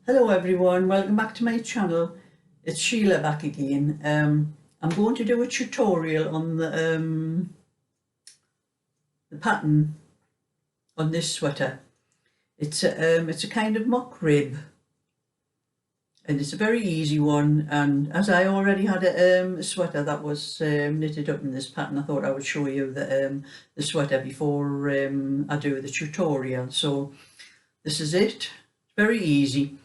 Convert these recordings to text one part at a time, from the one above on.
Hello everyone, welcome back to my channel. It's Sheila back again. I'm going to do a tutorial on the pattern on this sweater. It's a kind of mock rib, and it's a very easy one. And as I already had a sweater that was knitted up in this pattern, I thought I would show you the sweater before I do the tutorial. So this is it. It's very easy.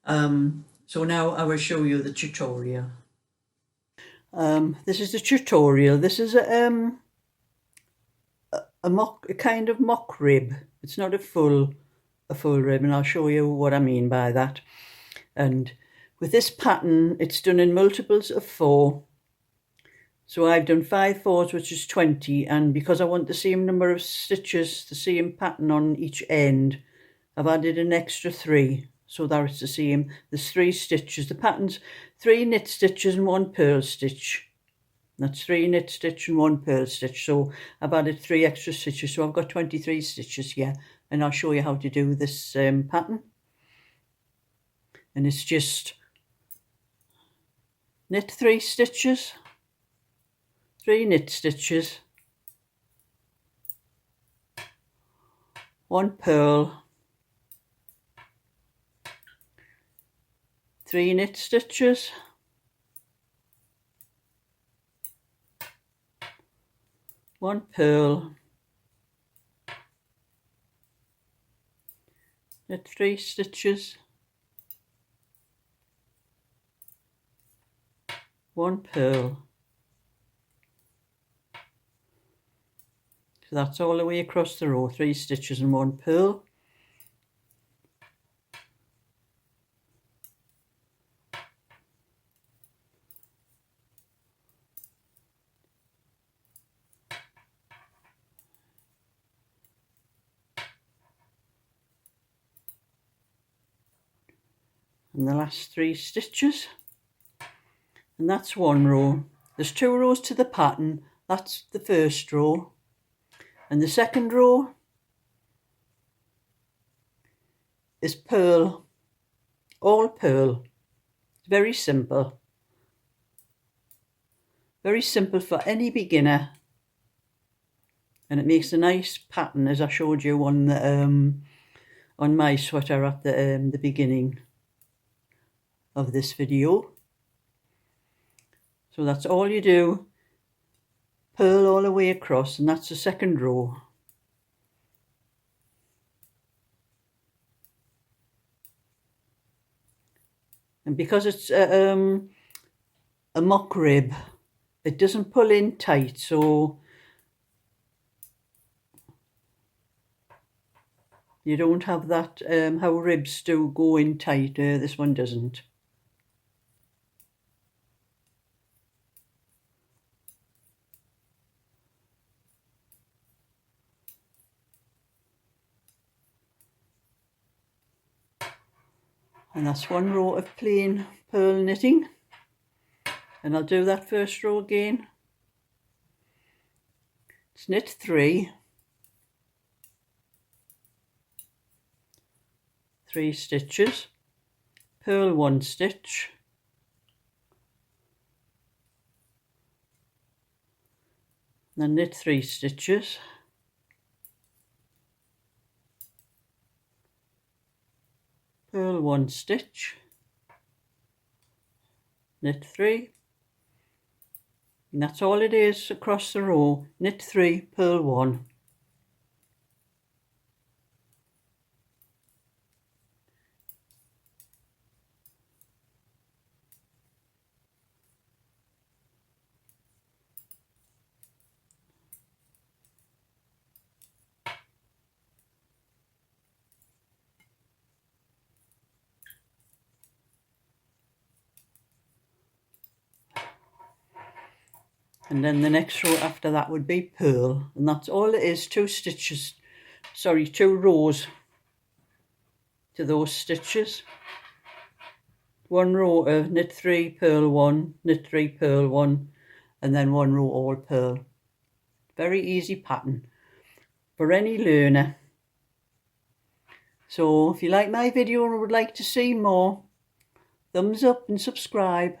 So now I will show you the tutorial. This is the tutorial. This is a kind of mock rib. It's not a full rib, and I'll show you what I mean by that. And with this pattern, it's done in multiples of 4. So I've done 5 4s, which is 20, and because I want the same number of stitches, the same pattern on each end, I've added an extra 3. So that it's the same. There's 3 stitches. The pattern's 3 knit stitches and 1 purl stitch. That's 3 knit stitch and 1 purl stitch. So I've added 3 extra stitches. So I've got 23 stitches here. And I'll show you how to do this pattern. And it's just knit 3 stitches, 3 knit stitches, 1 purl, 3 knit stitches, 1 purl, knit 3 stitches, 1 purl. So that's all the way across the row, 3 stitches and 1 purl. And the last 3 stitches, and that's 1 row. There's 2 rows to the pattern. That's the first row, and the second row is purl, all purl. It's very simple for any beginner, and it makes a nice pattern, as I showed you on the on my sweater at the beginning of this video. So that's all you do, purl all the way across, and that's the second row. And because it's a mock rib, it doesn't pull in tight, so you don't have that how ribs do go in tight. This one doesn't. And that's 1 row of plain purl knitting, and I'll do that first row again. It's knit 3, 3 stitches, purl 1 stitch, then knit 3 stitches, purl 1 stitch, knit 3, and that's all it is across the row. Knit 3, purl 1. And then the next row after that would be purl, and that's all it is. 2 stitches, sorry, 2 rows to those stitches. 1 row of knit 3, purl 1, knit 3, purl 1, and then 1 row all purl. Very easy pattern for any learner. So if you like my video and would like to see more, thumbs up and subscribe.